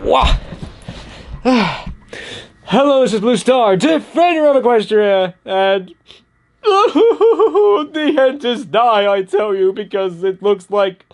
Wow. Hello, this is Blue Star, defender of Equestria, and the end is nigh, I tell you, because it looks like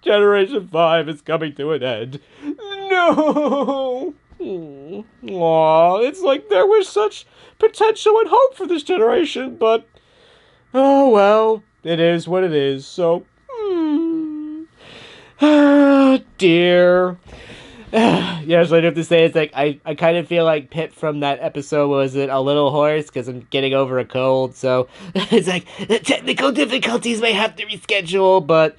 Generation 5 is coming to an end. No! Aw, it's like there was such potential and hope for this generation, but oh well, it is what it is, so ah, dear. Yes, I have to say, it's like, I kind of feel like Pip from that episode was a little hoarse because I'm getting over a cold, so it's like, the technical difficulties may have to reschedule, but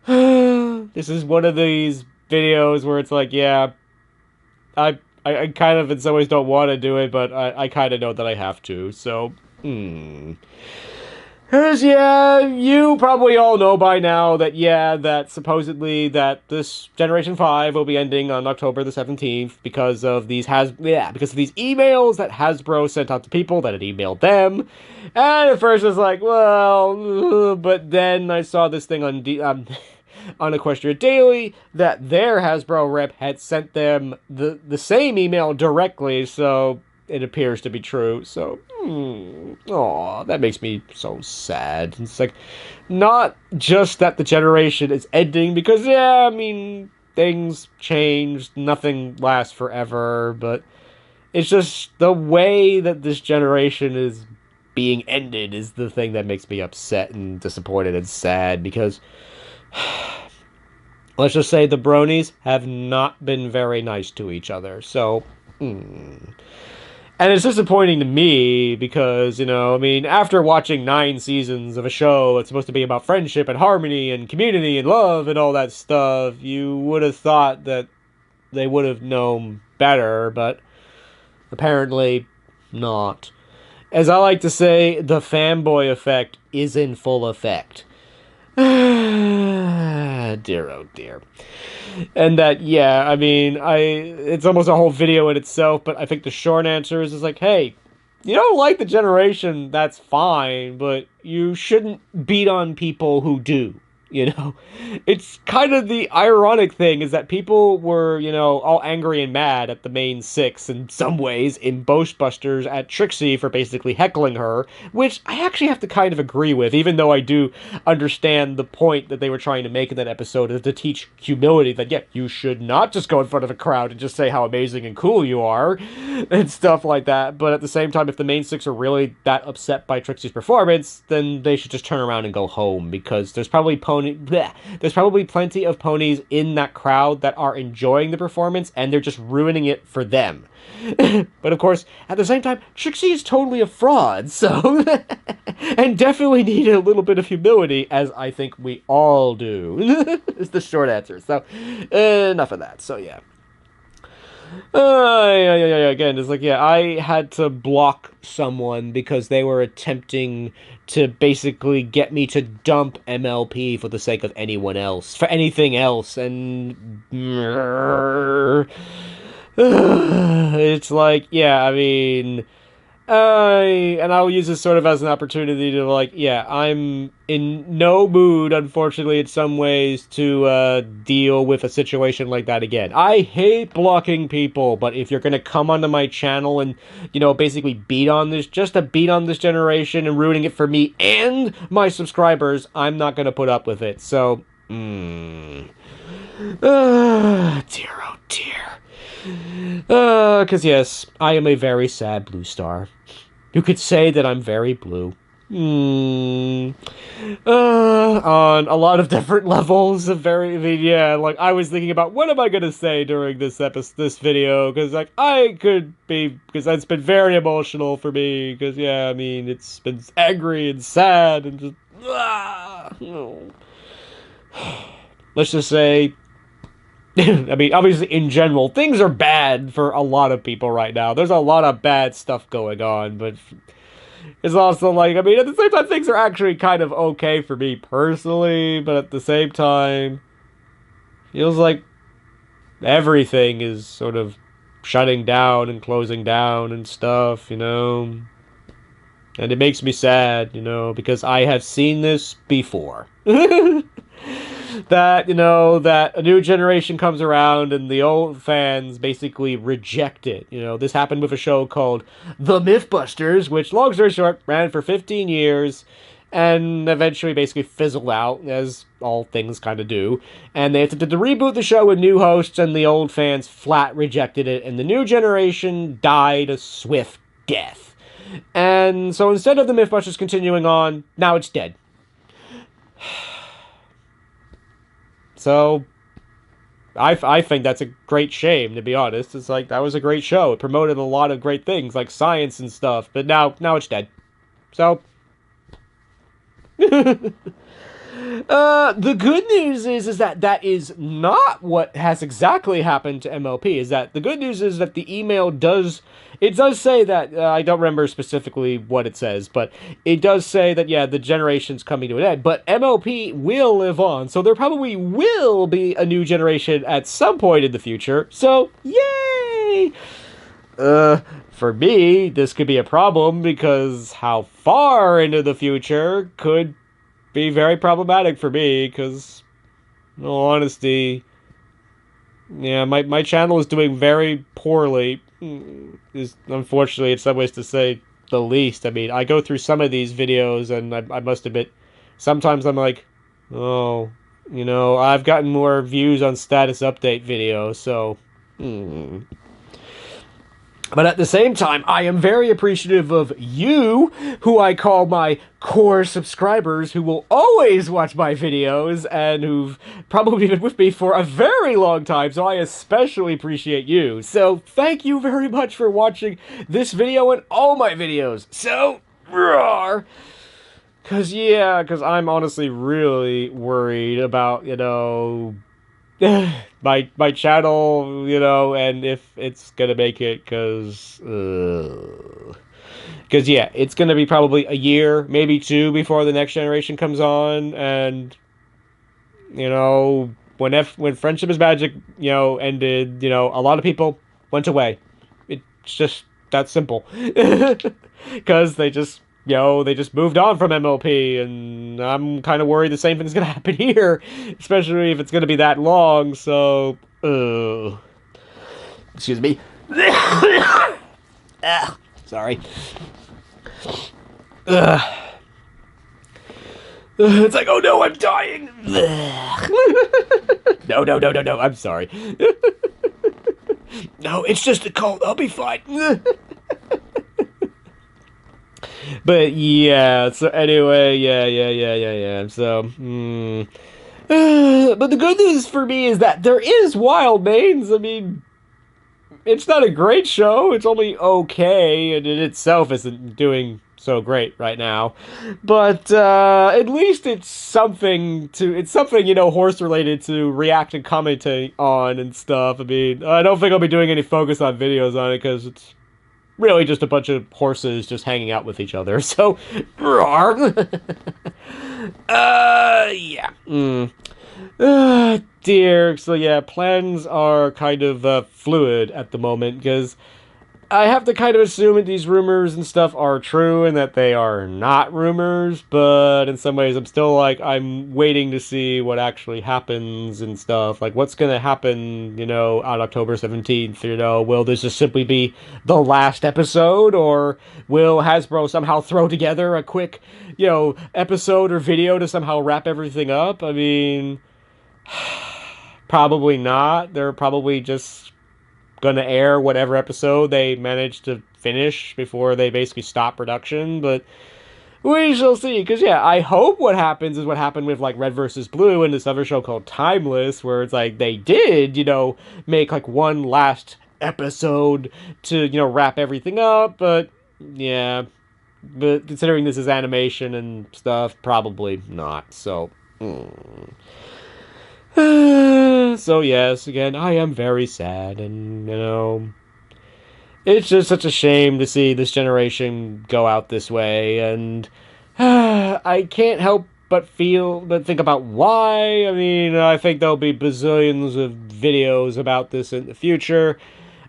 this is one of these videos where it's like, yeah, I kind of in some ways don't want to do it, but I kind of know that I have to, so, Because, yeah, you probably all know by now that, yeah, that supposedly that this Generation 5 will be ending on October the 17th because of these emails that Hasbro sent out to people that had emailed them. And at first I was like, well, but then I saw this thing on Equestria Daily that their Hasbro rep had sent them the same email directly, so it appears to be true, so, aw, that makes me so sad. It's like, not just that the generation is ending, because, yeah, I mean, things change, nothing lasts forever, but it's just the way that this generation is being ended is the thing that makes me upset and disappointed and sad, because let's just say the bronies have not been very nice to each other, so, And it's disappointing to me because, you know, I mean, after watching 9 seasons of a show that's supposed to be about friendship and harmony and community and love and all that stuff, you would have thought that they would have known better, but apparently not. As I like to say, the fanboy effect is in full effect. Dear, oh dear. And that, yeah, I mean, it's almost a whole video in itself, but I think the short answer is like, hey, you don't like the generation, that's fine, but you shouldn't beat on people who do. You know, it's kind of the ironic thing is that people were, you know, all angry and mad at the main 6 in some ways in Ghostbusters at Trixie for basically heckling her, which I actually have to kind of agree with, even though I do understand the point that they were trying to make in that episode is to teach humility that, yeah, you should not just go in front of a crowd and just say how amazing and cool you are and stuff like that. But at the same time, if the main 6 are really that upset by Trixie's performance, then they should just turn around and go home because there's probably plenty of ponies in that crowd that are enjoying the performance and they're just ruining it for them. But of course, at the same time, Trixie is totally a fraud, so and definitely need a little bit of humility, as I think we all do. Is the short answer. So enough of that. So yeah. Again, it's like, yeah, I had to block someone because they were attempting to basically get me to dump MLP for the sake of anyone else, for anything else, and it's like, yeah, I mean, and I'll use this sort of as an opportunity to, like, yeah, I'm in no mood, unfortunately, in some ways, to deal with a situation like that again. I hate blocking people, but if you're gonna come onto my channel and, you know, basically beat on this generation and ruining it for me and my subscribers, I'm not gonna put up with it. So, dear, oh dear. Because yes, I am a very sad blue star. You could say that I'm very blue. On a lot of different levels of yeah, like, I was thinking about what am I gonna say during this video, because, like, because it's been very emotional for me, because, yeah, I mean, it's been angry and sad, and just, let's just say, I mean, obviously, in general, things are bad for a lot of people right now. There's a lot of bad stuff going on, but it's also like, I mean, at the same time, things are actually kind of okay for me personally, but at the same time, feels like everything is sort of shutting down and closing down and stuff, you know? And it makes me sad, you know, because I have seen this before. that, that a new generation comes around and the old fans basically reject it. This happened with a show called The Mythbusters, which, long story short, ran for 15 years and eventually basically fizzled out, as all things kind of do. And they attempted to reboot the show with new hosts, and the old fans flat rejected it, and the new generation died a swift death. And so instead of the Mythbusters continuing on, now it's dead. So, I think that's a great shame, to be honest. It's like, that was a great show. It promoted a lot of great things, like science and stuff, but now it's dead. So, the good news is that is not what has exactly happened to MLP. Is that the good news is that the email does say that, I don't remember specifically what it says, but it does say that, yeah, the generation's coming to an end, but MLP will live on, so there probably will be a new generation at some point in the future, so yay! For me, this could be a problem, because how far into the future could be very problematic for me, because, in all honesty, yeah, my channel is doing very poorly, is unfortunately in some ways to say the least. I mean, I go through some of these videos, and I must admit, sometimes I'm like, oh, I've gotten more views on status update videos, so, But at the same time, I am very appreciative of you, who I call my core subscribers, who will always watch my videos, and who've probably been with me for a very long time, so I especially appreciate you. So, thank you very much for watching this video and all my videos. So, roar! Because I'm honestly really worried about, my channel, and if it's gonna make it, because yeah, it's gonna be probably a year, maybe two, before the next generation comes on, and when Friendship is Magic, ended, a lot of people went away. It's just that simple, because they just moved on from MLP, and I'm kind of worried the same thing's gonna happen here, especially if it's gonna be that long, so, excuse me. Sorry. It's like, oh no, I'm dying! No, I'm sorry. No, it's just a cold, I'll be fine. But yeah, so anyway, yeah. So, but the good news for me is that there is Wild Mains. I mean, it's not a great show. It's only okay, and it itself isn't doing so great right now. But at least it's something, horse related to react and commenting on and stuff. I mean, I don't think I'll be doing any focus on videos on it, because it's really just a bunch of horses just hanging out with each other, so, yeah. Dear, so yeah, plans are kind of, fluid at the moment, because I have to kind of assume that these rumors and stuff are true, and that they are not rumors, but in some ways I'm still, I'm waiting to see what actually happens and stuff, what's gonna happen, on October 17th, will this just simply be the last episode, or will Hasbro somehow throw together a quick, episode or video to somehow wrap everything up? I mean, probably not. They're probably just gonna air whatever episode they manage to finish before they basically stop production, but we shall see, because yeah, I hope what happens is what happened with Red vs. Blue and this other show called Timeless, where it's they did, make one last episode to, wrap everything up, but yeah, but considering this is animation and stuff, probably not, so, So yes, again, I am very sad, and, it's just such a shame to see this generation go out this way, and I can't help but think about why. I mean, I think there'll be bazillions of videos about this in the future.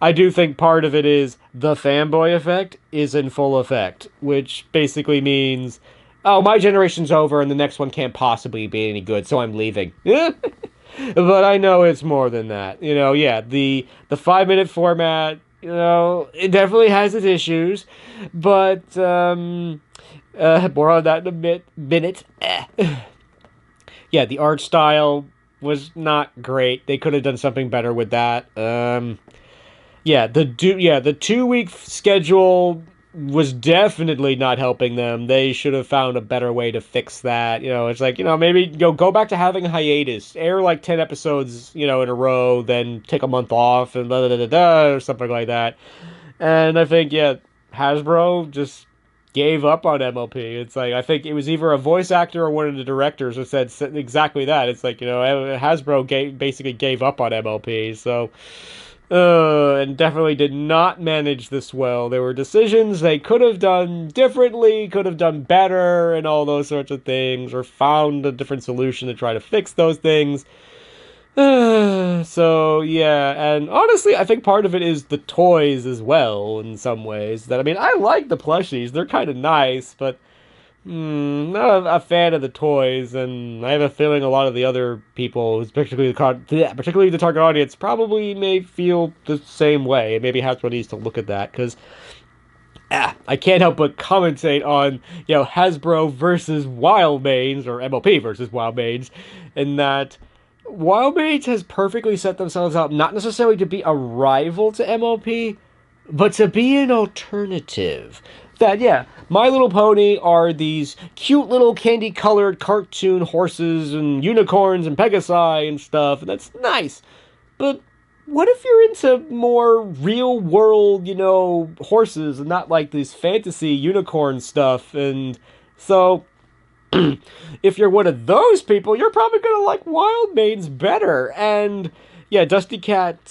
I do think part of it is the fanboy effect is in full effect, which basically means oh, my generation's over and the next one can't possibly be any good, so I'm leaving. But I know it's more than that. Yeah, the 5 minute format, it definitely has its issues, but more on that in a minute. Yeah, the art style was not great. They could have done something better with that. The 2 week schedule was definitely not helping them. They should have found a better way to fix that. It's like, maybe go back to having a hiatus, air like 10 episodes, in a row, then take a month off and da da da da or something like that. And I think, yeah, Hasbro just gave up on MLP. It's like, I think it was either a voice actor or one of the directors who said exactly that. It's like, Hasbro basically gave up on MLP. So, and definitely did not manage this well. There were decisions they could have done differently, could have done better, and all those sorts of things, or found a different solution to try to fix those things. So yeah, and honestly, I think part of it is the toys as well. In some ways, that I mean, I like the plushies; they're kind of nice, but not a fan of the toys. And I have a feeling a lot of the other people, particularly the target audience, probably may feel the same way. Maybe Hasbro needs to look at that because I can't help but commentate on Hasbro versus Wildmanes or MLP versus Wildmanes, and that Wildmanes has perfectly set themselves up not necessarily to be a rival to MLP, but to be an alternative. That, yeah, My Little Pony are these cute little candy colored cartoon horses and unicorns and pegasi and stuff, and that's nice. But what if you're into more real world, horses and not like this fantasy unicorn stuff? And so if you're one of those people, you're probably gonna like Wildmanes better. And yeah, Dusty Cat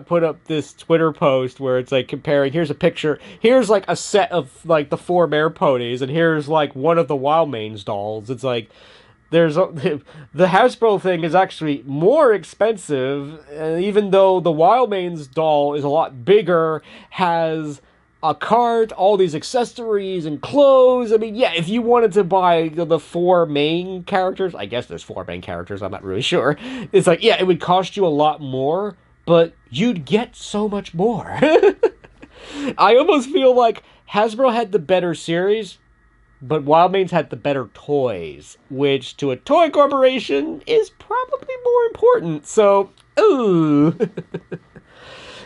put up this Twitter post where it's like comparing. Here's a picture. Here's like a set of like the 4 mare ponies, and here's like one of the Wildmanes dolls. It's like the Hasbro thing is actually more expensive, even though the Wildmanes doll is a lot bigger, has a cart, all these accessories and clothes. I mean, yeah, if you wanted to buy the 4 main characters, I guess there's 4 main characters, I'm not really sure. It's like, yeah, it would cost you a lot more, but you'd get so much more. I almost feel like Hasbro had the better series, but Wildmanes had the better toys, which to a toy corporation is probably more important. So, ooh.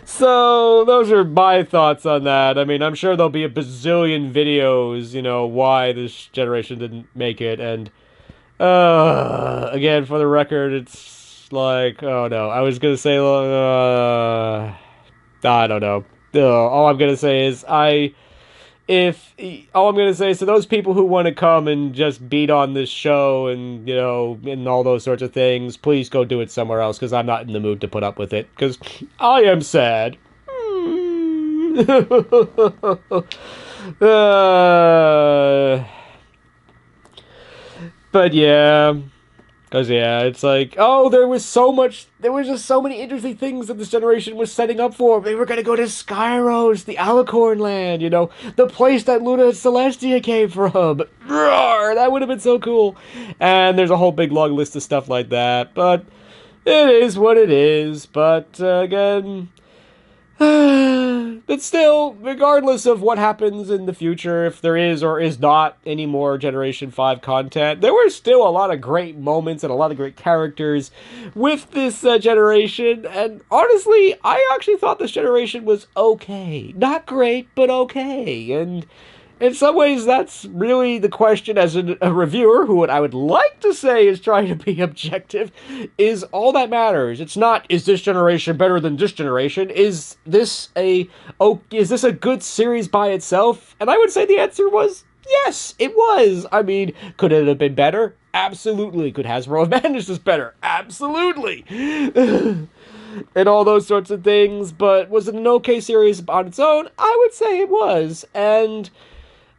So, those are my thoughts on that. I mean, I'm sure there'll be a bazillion videos, why this generation didn't make it. And, again, for the record, it's like, oh no, I was gonna say, I don't know. All I'm gonna say is, if all I'm gonna say is to those people who want to come and just beat on this show and and all those sorts of things, please go do it somewhere else because I'm not in the mood to put up with it because I am sad. But yeah. Because, yeah, it's like, oh, there was just so many interesting things that this generation was setting up for. They were going to go to Skyros, the Alicorn land, the place that Luna Celestia came from. Roar, that would have been so cool. And there's a whole big long list of stuff like that. But it is what it is. But, again, but still, regardless of what happens in the future, if there is or is not any more Generation 5 content, there were still a lot of great moments and a lot of great characters with this generation. And honestly, I actually thought this generation was okay. Not great, but okay. And in some ways, that's really the question as a reviewer, who I would like to say is trying to be objective, is all that matters. It's not, is this generation better than this generation? Is this a good series by itself? And I would say the answer was yes, it was. I mean, could it have been better? Absolutely. Could Hasbro have managed this better? Absolutely. And all those sorts of things. But was it an okay series on its own? I would say it was. And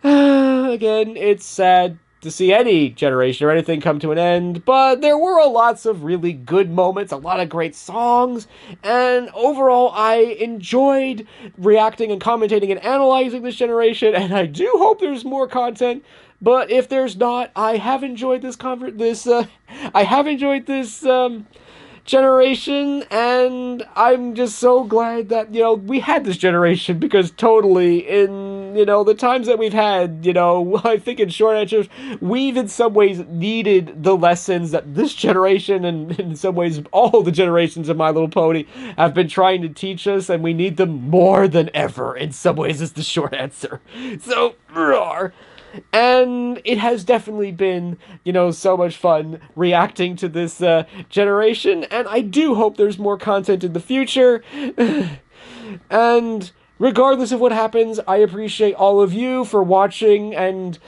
again, it's sad to see any generation or anything come to an end, but there were lots of really good moments, a lot of great songs, and overall I enjoyed reacting and commentating and analyzing this generation, and I do hope there's more content, But if there's not, I have enjoyed I have enjoyed this generation, and I'm just so glad that, we had this generation, because totally, in, the times that we've had, I think in short answers, we've in some ways needed the lessons that this generation, and in some ways all the generations of My Little Pony, have been trying to teach us, and we need them more than ever, in some ways, is the short answer. So, roar. And it has definitely been, so much fun reacting to this generation, and I do hope there's more content in the future. And regardless of what happens, I appreciate all of you for watching, and,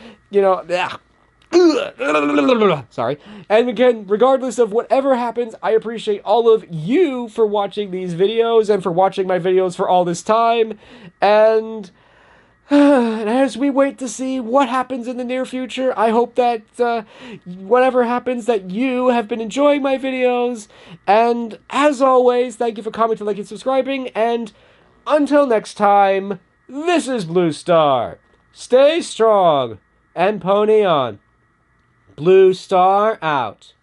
sorry. And again, regardless of whatever happens, I appreciate all of you for watching these videos, and for watching my videos for all this time. And as we wait to see what happens in the near future, I hope that whatever happens, that you have been enjoying my videos. And as always, thank you for commenting, liking, subscribing. And until next time, this is Blue Star. Stay strong and pony on. Blue Star out.